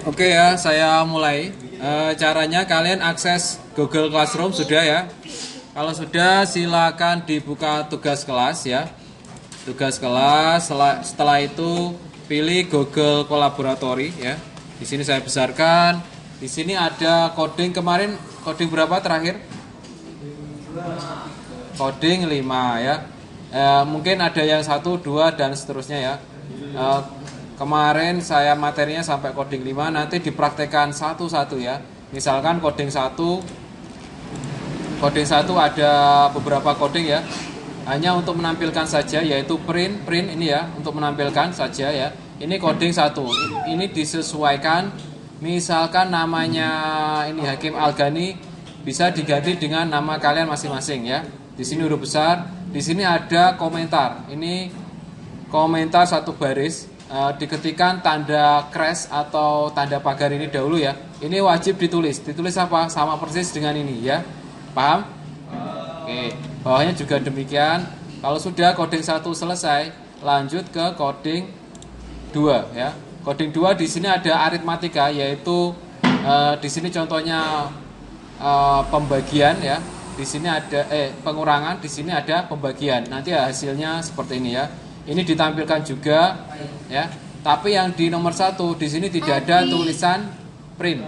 Oke ya, saya mulai. Caranya kalian akses Google Classroom sudah ya. Kalau sudah silakan dibuka tugas kelas ya. Tugas kelas. Setelah itu pilih Google Collaboratory ya. Di sini saya besarkan. Di sini ada coding kemarin. Coding berapa terakhir? Coding 5 ya. Mungkin ada yang 1, 2 dan seterusnya ya. Kemarin saya materinya sampai coding 5, nanti dipraktekkan satu-satu ya. Misalkan coding 1 ada beberapa coding ya. Hanya untuk menampilkan saja, yaitu print ini ya, untuk menampilkan saja ya. Ini coding 1. Ini disesuaikan. Misalkan namanya ini Hakim Algani, bisa diganti dengan nama kalian masing-masing ya. Di sini huruf besar, di sini ada komentar. Ini komentar satu baris. Diketikkan tanda crash atau tanda pagar ini dahulu ya. Ini wajib ditulis. Ditulis apa? Sama persis dengan ini ya. Paham? Oke. Bawahnya juga demikian. Kalau sudah coding 1 selesai, lanjut ke coding 2 ya. Coding 2 di sini ada aritmatika, yaitu di sini contohnya pembagian ya. Di sini ada pengurangan, di sini ada pembagian. Nanti hasilnya seperti ini ya. Ini ditampilkan juga ya. Tapi yang di nomor 1 di sini tidak ada tulisan print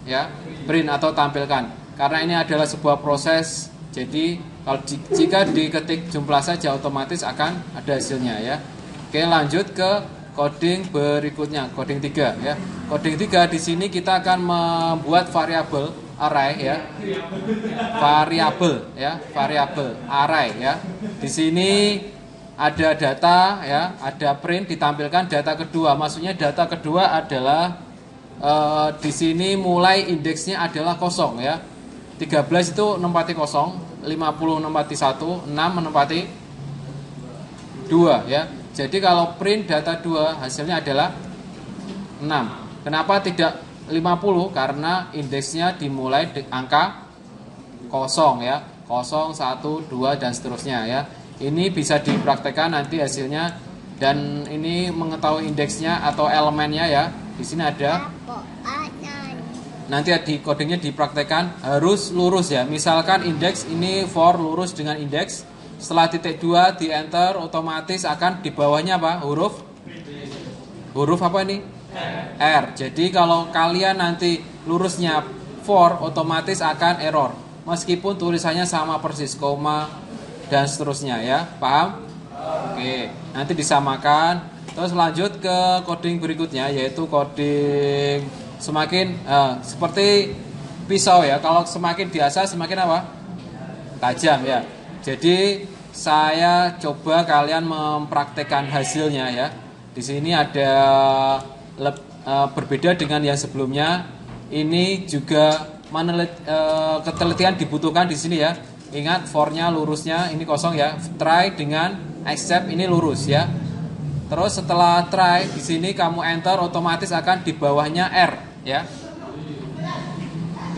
ya, print atau tampilkan. Karena ini adalah sebuah proses. Jadi kalau jika diketik jumlah saja otomatis akan ada hasilnya ya. Oke, lanjut ke coding berikutnya, coding 3 ya. Coding 3 di sini kita akan membuat variabel array ya. Variabel array ya. Di sini ada data ya, ada print ditampilkan data kedua. Maksudnya data kedua adalah di sini mulai indeksnya adalah kosong ya. 13 itu menempati kosong, 50 menempati 1, 6 menempati 2 ya. Jadi kalau print data 2 hasilnya adalah 6. Kenapa tidak 50? Karena indeksnya dimulai angka kosong ya. 0, 1, 2 dan seterusnya ya. Ini bisa dipraktekkan nanti hasilnya, dan ini mengetahui indeksnya atau elemennya ya. Di sini ada. Nanti di codingnya dipraktekkan harus lurus ya. Misalkan indeks ini for lurus dengan indeks. Setelah titik 2 di enter, otomatis akan di bawahnya apa? Huruf apa ini? R. Jadi kalau kalian nanti lurusnya for, otomatis akan error. Meskipun tulisannya sama persis, koma dan seterusnya ya. Paham? Oke, nanti disamakan. Terus lanjut ke coding berikutnya, yaitu coding semakin seperti pisau ya. Kalau semakin diasah semakin apa? Tajam ya. Jadi saya coba kalian mempraktekkan hasilnya ya. Di sini ada berbeda dengan yang sebelumnya. Ini juga ketelitian dibutuhkan di sini ya. Ingat for-nya lurusnya ini kosong ya. Try dengan accept ini lurus ya. Terus setelah try di sini kamu enter, otomatis akan di bawahnya R ya.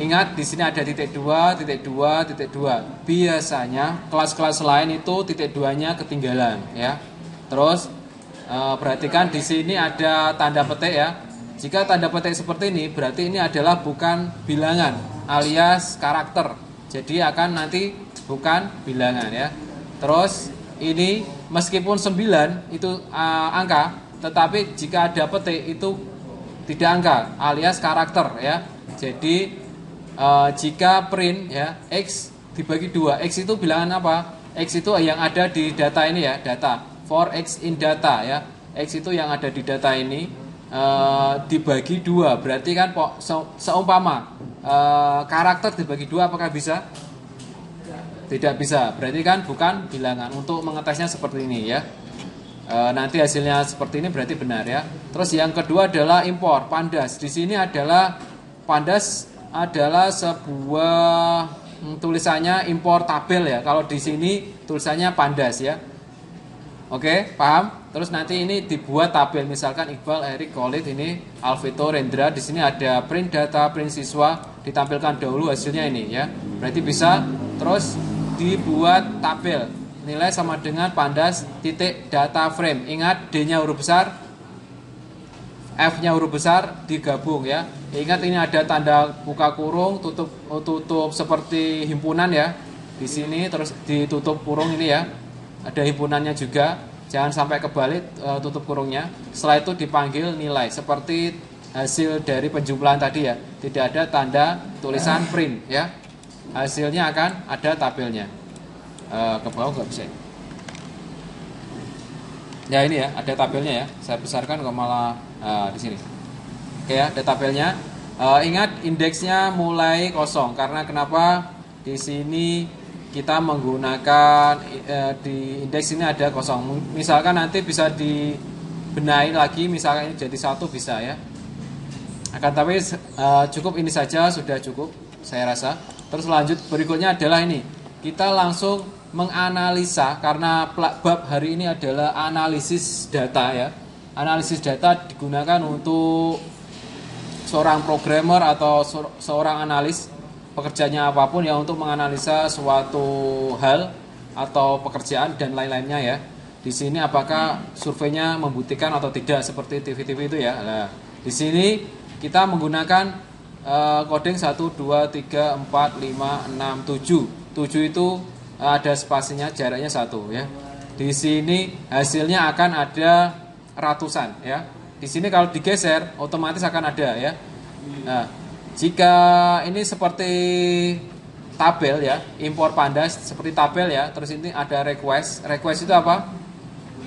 Ingat di sini ada titik 2, titik 2, titik 2. Biasanya kelas-kelas lain itu titik 2-nya ketinggalan ya. Terus perhatikan di sini ada tanda petik ya. Jika tanda petik seperti ini berarti ini adalah bukan bilangan alias karakter. Jadi akan nanti bukan bilangan ya. Terus ini meskipun 9 itu angka, tetapi jika ada petik itu tidak angka alias karakter ya. Jadi jika print ya X dibagi 2, X itu bilangan apa? X itu yang ada di data ini ya, data. For X in data ya. X itu yang ada di data ini dibagi 2, berarti kan seumpama karakter dibagi 2 apakah bisa? Tidak bisa, berarti kan bukan bilangan. Untuk mengetesnya seperti ini ya. Nanti hasilnya seperti ini berarti benar ya. Terus yang kedua adalah import pandas. Di sini adalah pandas adalah sebuah tulisannya import tabel ya. Kalau di sini tulisannya pandas ya. Oke, paham? Terus nanti ini dibuat tabel, misalkan Iqbal, Erik, Khalid, ini Alvito, Rendra. Di sini ada print data, print siswa, ditampilkan dahulu hasilnya ini ya. Berarti bisa. Terus dibuat tabel, nilai sama dengan pandas titik data frame. Ingat D-nya huruf besar, F-nya huruf besar digabung ya. Ingat ini ada tanda buka kurung, tutup seperti himpunan ya. Di sini terus ditutup kurung ini ya. Ada himpunannya juga. Jangan sampai kebalik tutup kurungnya. Setelah itu dipanggil nilai seperti hasil dari penjumlahan tadi ya. Tidak ada tanda tulisan print ya. Hasilnya akan ada tabelnya. Ke bawah nggak bisa. Ya ini ya, ada tabelnya ya. Saya besarkan kok malah di sini. Oke ya, ada tabelnya. Ingat indeksnya mulai kosong karena kenapa? Di sini kita menggunakan di indeks ini ada kosong. Misalkan nanti bisa dibenahi lagi, misalkan ini jadi 1 bisa ya. Akan tapi cukup ini saja sudah cukup saya rasa. Terus lanjut berikutnya adalah ini. Kita langsung menganalisa karena bab hari ini adalah analisis data ya. Analisis data digunakan untuk seorang programmer atau seorang analis, pekerjaannya apapun ya, untuk menganalisa suatu hal atau pekerjaan dan lain-lainnya ya. Di sini apakah surveinya membuktikan atau tidak seperti TV-TV itu ya. Nah, di sini kita menggunakan coding 1 2 3 4 5 6 7. 7 itu ada spasinya, jaraknya 1 ya. Di sini hasilnya akan ada ratusan ya. Di sini kalau digeser otomatis akan ada ya. Nah, jika ini seperti tabel ya, impor panda seperti tabel ya. Terus ini ada request. Request itu apa?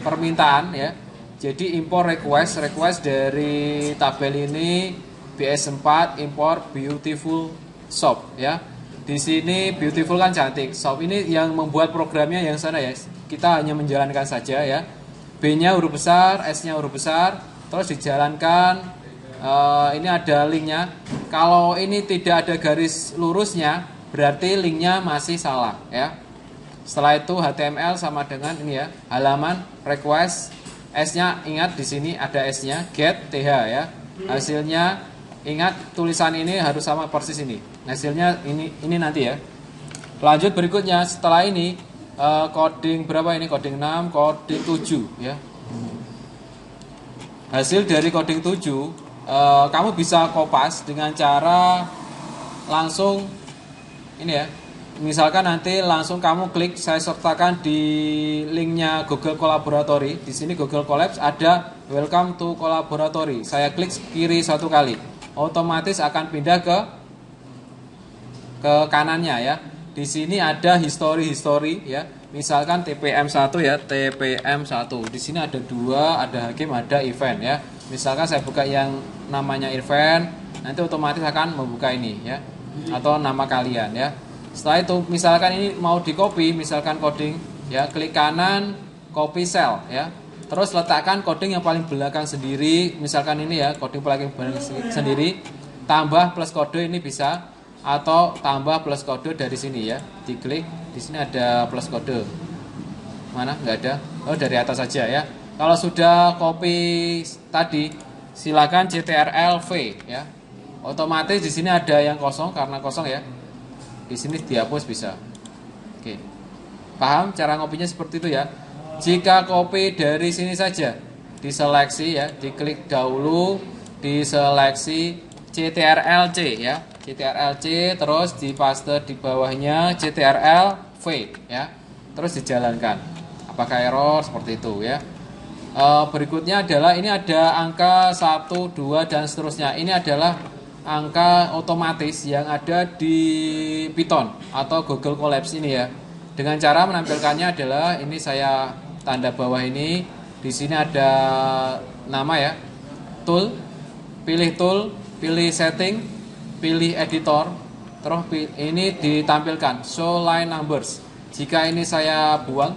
Permintaan ya. Jadi impor request dari tabel ini BS4 impor beautiful shop ya. Di sini beautiful kan cantik. Shop ini yang membuat programnya yang sana ya. Kita hanya menjalankan saja ya. B-nya huruf besar, S-nya huruf besar, terus dijalankan. Ini ada linknya. Kalau ini tidak ada garis lurusnya, berarti linknya masih salah ya. Setelah itu HTML sama dengan ini ya, halaman request. S-nya ingat di sini ada S-nya, get th ya. Hasilnya ingat tulisan ini harus sama persis ini. Hasilnya ini nanti ya. Lanjut berikutnya setelah ini coding berapa ini? Coding 6, coding 7 ya. Hasil dari coding 7 kamu bisa kopas dengan cara langsung ini ya. Misalkan nanti langsung kamu klik, saya sertakan di linknya Google Collaboratory. Di sini Google Colabs ada Welcome to Collaboratory. Saya klik kiri 1 kali, otomatis akan pindah ke kanannya ya. Di sini ada history ya. Misalkan TPM1 ya, TPM1. Di sini ada 2, ada hakim, ada event ya. Misalkan saya buka yang namanya event, nanti otomatis akan membuka ini ya. Atau nama kalian ya. Setelah itu misalkan ini mau di copy, misalkan coding ya, klik kanan, copy cell ya. Terus letakkan coding yang paling belakang sendiri, misalkan ini ya, coding paling belakang sendiri, tambah plus kode ini bisa, atau tambah plus kode dari sini ya. Diklik, di sini ada plus kode. Mana? Nggak ada. Oh, dari atas saja ya. Kalau sudah copy tadi, silakan Ctrl V ya. Otomatis di sini ada yang kosong karena kosong ya. Di sini dihapus bisa. Oke. Paham cara ngopinya seperti itu ya. Jika copy dari sini saja, diseleksi ya, diklik dahulu, diseleksi Ctrl C ya. Ctrl C terus dipaste di bawahnya Ctrl V ya. Terus dijalankan. Apakah error seperti itu ya. Berikutnya adalah ini ada angka 1, 2 dan seterusnya. Ini adalah angka otomatis yang ada di Python atau Google Colabs ini ya. Dengan cara menampilkannya adalah ini, saya tanda bawah ini. Di sini ada nama ya, tool, pilih setting, pilih editor, terus ini ditampilkan show line numbers. Jika ini saya buang,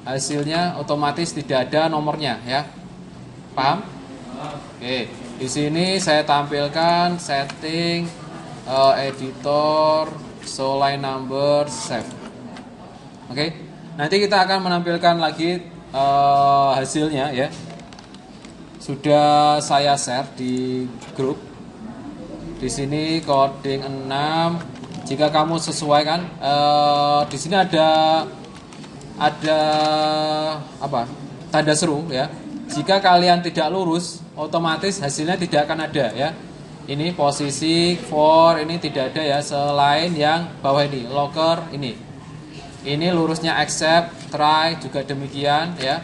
hasilnya otomatis tidak ada nomornya ya. Paham? Oke, di sini saya tampilkan setting, editor, show line number, save. Oke, nanti kita akan menampilkan lagi hasilnya ya. Sudah saya share di grup. Di sini coding 6. Jika kamu sesuaikan, di sini ada apa? Tanda seru ya. Jika kalian tidak lurus, otomatis hasilnya tidak akan ada ya. Ini posisi for ini tidak ada ya, selain yang bawah ini, locker ini. Ini lurusnya accept, try juga demikian ya.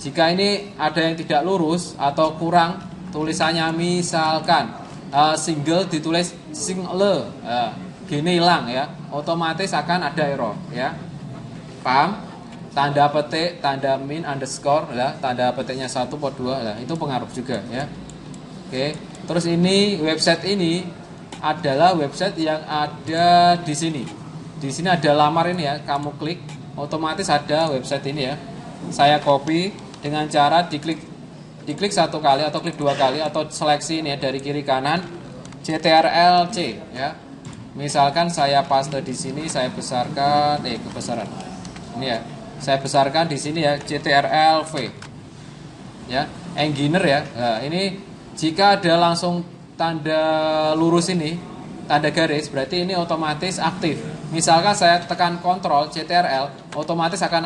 Jika ini ada yang tidak lurus atau kurang tulisannya, misalkan single ditulis single, gini hilang ya, otomatis akan ada error ya. Paham? Tanda petik, tanda min underscore lah, tanda petiknya 1 per 2 lah, itu pengaruh juga ya. Oke. Terus ini website ini adalah website yang ada di sini. Di sini ada lamar ini ya, kamu klik otomatis ada website ini ya. Saya copy dengan cara diklik 1 kali atau klik 2 kali atau seleksi ini ya dari kiri kanan CTRL-C ya. Misalkan saya paste di sini, saya besarkan kebesaran. Ini ya. Saya besarkan di sini ya CTRL-V. Ya, engineer ya. Nah, ini jika ada langsung tanda lurus ini, tanda garis, berarti ini otomatis aktif. Misalkan saya tekan Ctrl CTRL, otomatis akan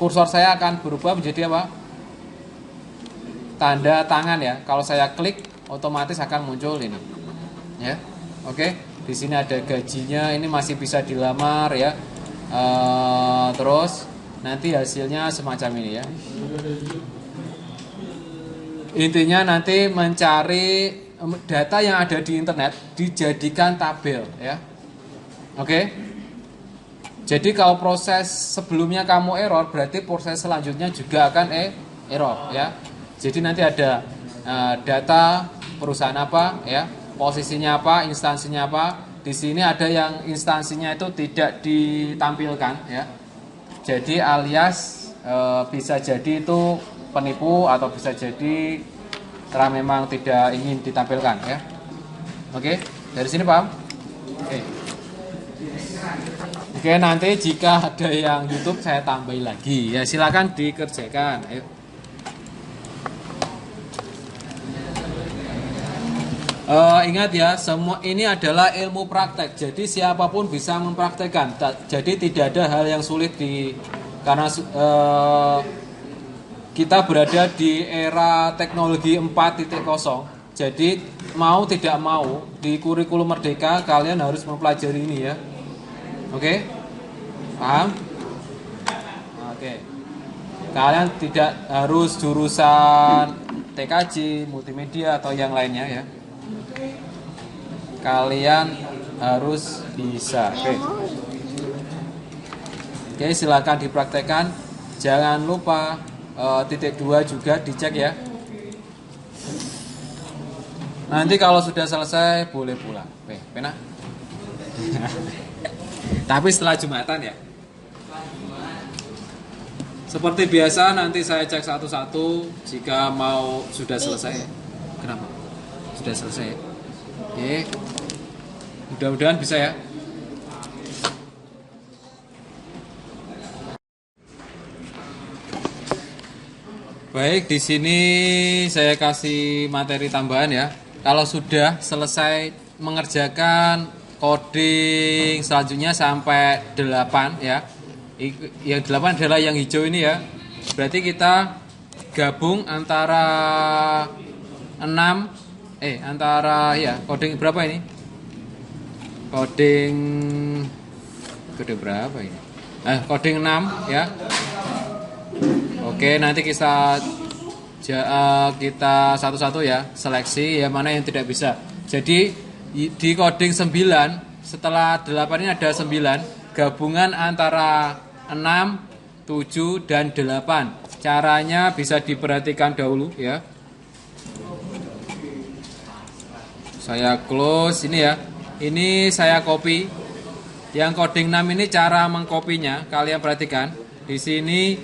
kursor saya akan berubah menjadi apa? Tanda tangan ya. Kalau saya klik, otomatis akan muncul ini. Ya. Oke, di sini ada gajinya, ini masih bisa dilamar ya. Terus nanti hasilnya semacam ini ya. Intinya nanti mencari data yang ada di internet dijadikan tabel ya. Oke. Jadi kalau proses sebelumnya kamu error, berarti proses selanjutnya juga akan error ya. Jadi nanti ada data perusahaan apa ya, posisinya apa, instansinya apa. Di sini ada yang instansinya itu tidak ditampilkan ya. Jadi alias bisa jadi itu penipu atau bisa jadi karena memang tidak ingin ditampilkan ya. Oke, dari sini paham? Oke, nanti jika ada yang YouTube saya tambahin lagi ya, silakan dikerjakan. Ayo. Ingat ya, semua ini adalah ilmu praktek. Jadi siapapun bisa mempraktekkan. Jadi tidak ada hal yang sulit karena kita berada di era teknologi 4.0. Jadi mau tidak mau di kurikulum Merdeka kalian harus mempelajari ini ya. Oke? Paham? Oke. Kalian tidak harus jurusan TKJ, multimedia atau yang lainnya ya. Kalian harus bisa. Oke, silakan dipraktekkan. Jangan lupa titik 2 juga dicek ya. Nanti kalau sudah selesai boleh pulang. Pena. Tapi setelah Jumatan ya. Seperti biasa nanti saya cek satu-satu jika mau sudah selesai. Kenapa? Sudah selesai. Oke. Mudah-mudahan bisa ya. Baik, di sini saya kasih materi tambahan ya. Kalau sudah selesai mengerjakan coding selanjutnya sampai 8 ya. Yang 8 adalah yang hijau ini ya. Berarti kita gabung antara 6 antara ya, coding berapa ini? Coding berapa ini? Coding 6 ya. Oke, nanti kita satu-satu ya, seleksi yang mana yang tidak bisa. Jadi di coding 9 setelah 8 ini ada 9, gabungan antara 6, 7 dan 8. Caranya bisa diperhatikan dahulu ya. Saya close ini ya. Ini saya copy. Yang coding 6 ini cara mengkopinya, kalian perhatikan. Di sini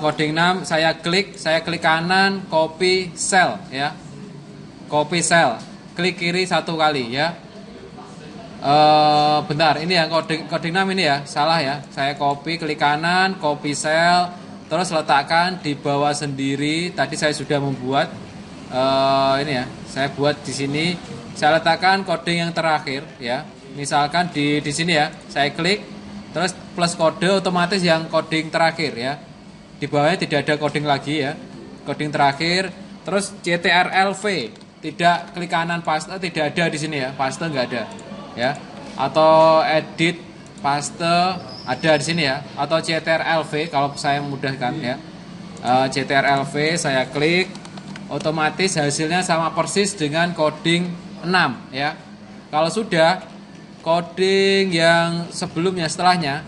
coding 6 saya klik kanan, copy cell ya. Copy cell. Klik kiri 1 kali ya. Bentar, ini ya coding 6 ini ya, salah ya. Saya copy, klik kanan, copy cell, terus letakkan di bawah sendiri. Tadi saya sudah membuat ini ya. Saya buat di sini. Saya letakkan coding yang terakhir ya. Misalkan di sini ya, saya klik terus plus kode, otomatis yang coding terakhir ya. di bawahnya tidak ada coding lagi ya, coding terakhir. Terus CTRL-V, tidak klik kanan paste, tidak ada di sini ya, paste nggak ada ya, atau edit paste ada di sini ya, atau CTRL-V kalau saya mudahkan ya. CTRL-V saya klik, otomatis hasilnya sama persis dengan coding 6 ya. Kalau sudah coding yang sebelumnya setelahnya,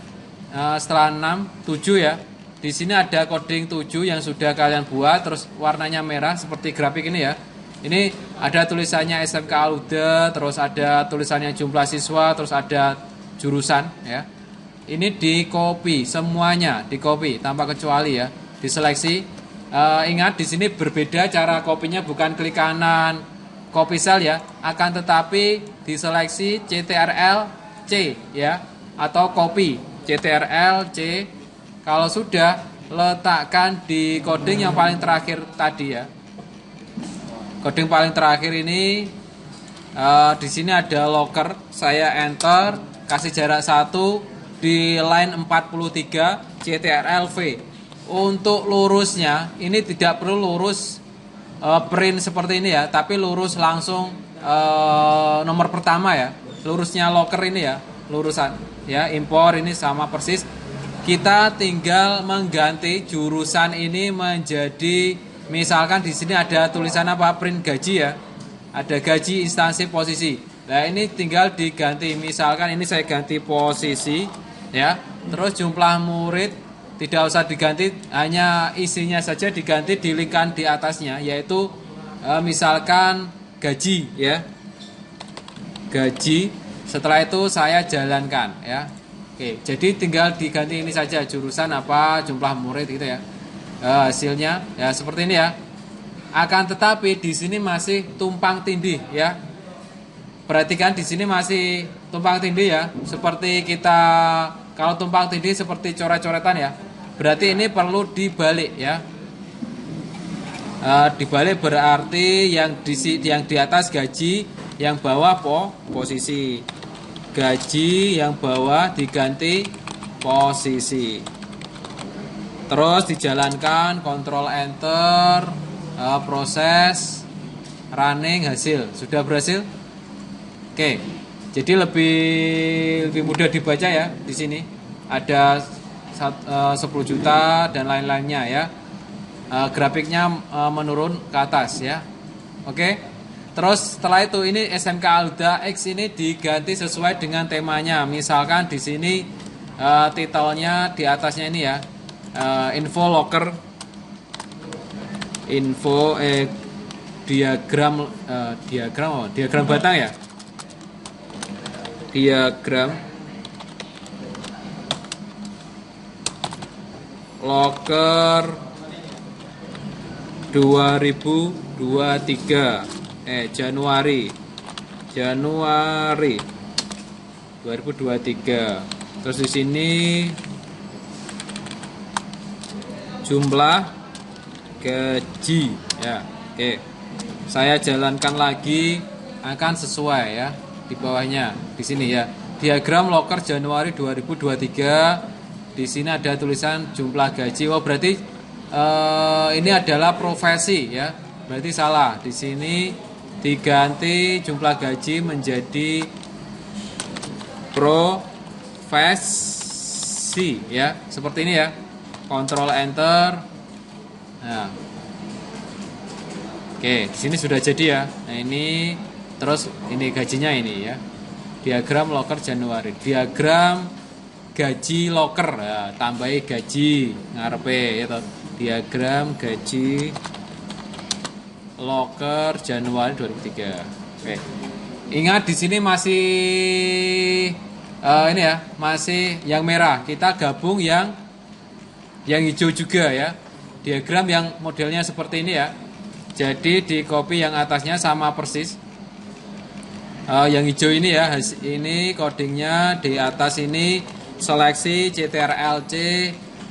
setelah 6 7 ya. Di sini ada coding 7 yang sudah kalian buat, terus warnanya merah seperti grafik ini ya. Ini ada tulisannya SMK Aluda, terus ada tulisannya jumlah siswa, terus ada jurusan ya. Ini di copy, semuanya di copy tanpa kecuali ya, diseleksi. Ingat di sini berbeda cara kopinya, bukan klik kanan copy cell ya, akan tetapi diseleksi CTRL C ya, atau copy CTRL C. Kalau sudah, letakkan di coding yang paling terakhir tadi ya. Coding paling terakhir ini di sini ada locker, saya enter, kasih jarak 1 di line 43 CTRL-V. Untuk lurusnya ini tidak perlu lurus print seperti ini ya, tapi lurus langsung nomor pertama ya. Lurusnya locker ini ya, lurusan ya, impor ini sama persis. Kita tinggal mengganti jurusan ini menjadi, misalkan di sini ada tulisan apa, print gaji ya, ada gaji instansi posisi. Nah ini tinggal diganti, misalkan ini saya ganti posisi ya, terus jumlah murid tidak usah diganti, hanya isinya saja diganti di lingkaran di atasnya, yaitu misalkan gaji ya, gaji. Setelah itu saya jalankan ya. Oke, jadi tinggal diganti ini saja, jurusan apa, jumlah murid gitu ya. Hasilnya ya seperti ini ya. Akan tetapi di sini masih tumpang tindih ya. Perhatikan di sini masih tumpang tindih ya. Seperti kita kalau tumpang tindih seperti coret-coretan ya. Berarti ini perlu dibalik ya. Dibalik berarti yang di atas gaji, yang bawah posisi. Gaji yang bawah diganti posisi. Terus dijalankan, kontrol enter, proses running, hasil sudah berhasil. Oke, jadi lebih mudah dibaca ya. Di sini ada 10 juta dan lain-lainnya ya. Grafiknya menurun ke atas ya. Oke. Terus setelah itu ini SMK Aluda X ini diganti sesuai dengan temanya. Misalkan di sini titelnya di atasnya ini ya, info locker, info diagram batang ya, diagram locker 2023 Januari 2023. Terus di sini jumlah gaji ya. Oke. Saya jalankan lagi, akan sesuai ya di bawahnya di sini ya. Diagram locker Januari 2023. Di sini ada tulisan jumlah gaji. Oh, berarti ini adalah profesi ya. Berarti salah. Di sini diganti jumlah gaji menjadi profesi ya, seperti ini ya. Kontrol enter. Nah. Oke, di sini sudah jadi ya. Nah, ini terus ini gajinya ini ya. Diagram locker Januari. Diagram gaji locker, ya, tambahi gaji ngarepe ya. Diagram gaji locker Januari 2003. Oke. Ingat di sini masih ini ya, masih yang merah. Kita gabung yang hijau juga ya. Diagram yang modelnya seperti ini ya. Jadi di copy yang atasnya sama persis. Yang hijau ini ya, ini codingnya di atas ini, seleksi CTRL-C.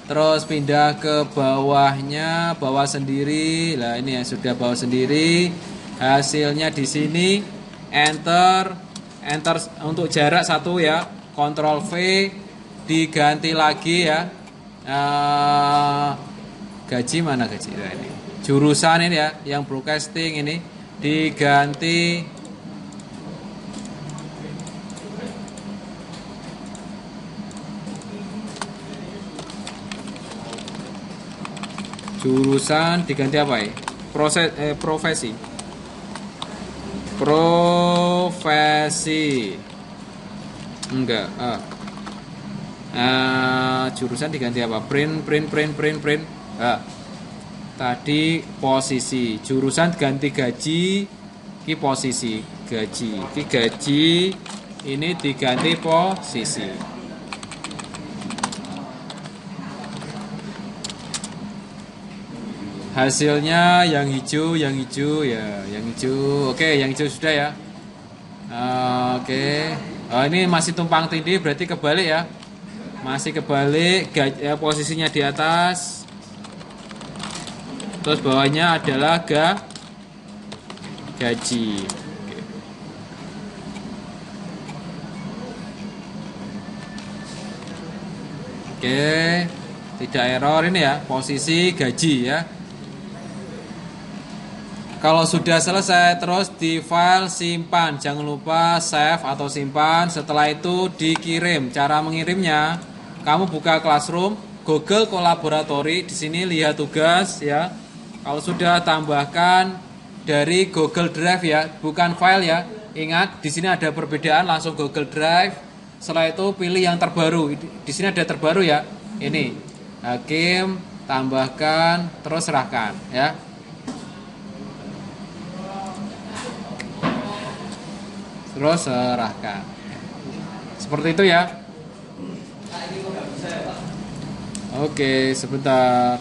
Terus pindah ke bawahnya, bawah sendiri. Lah ini ya sudah bawah sendiri. Hasilnya di sini enter untuk jarak 1 ya. Ctrl V diganti lagi ya. Gaji mana gaji? Nah, ini. Jurusan ini ya, yang broadcasting ini diganti jurusan diganti apa ya? Profesi. Profesi. Enggak. Jurusan diganti apa? Print. Tadi posisi. Jurusan ganti gaji. Ini posisi gaji. Ini gaji. Ini diganti posisi. Hasilnya yang hijau ya, yang hijau. Oke, yang hijau sudah ya. Oke. Ini masih tumpang tindih, berarti kebalik ya. Masih kebalik, posisinya di atas. Terus bawahnya adalah gaji. Oke. Tidak error ini ya, posisi gaji ya. Kalau sudah selesai, terus di file simpan. Jangan lupa save atau simpan. Setelah itu dikirim. Cara mengirimnya, kamu buka Classroom, Google Kolaboratory. Di sini lihat tugas ya. Kalau sudah, tambahkan dari Google Drive ya, bukan file ya. Ingat, di sini ada perbedaan, langsung Google Drive. Setelah itu pilih yang terbaru. Di sini ada terbaru ya. Ini Hakim, tambahkan, terus serahkan ya. Terus serahkan. Seperti itu ya. Oke, sebentar.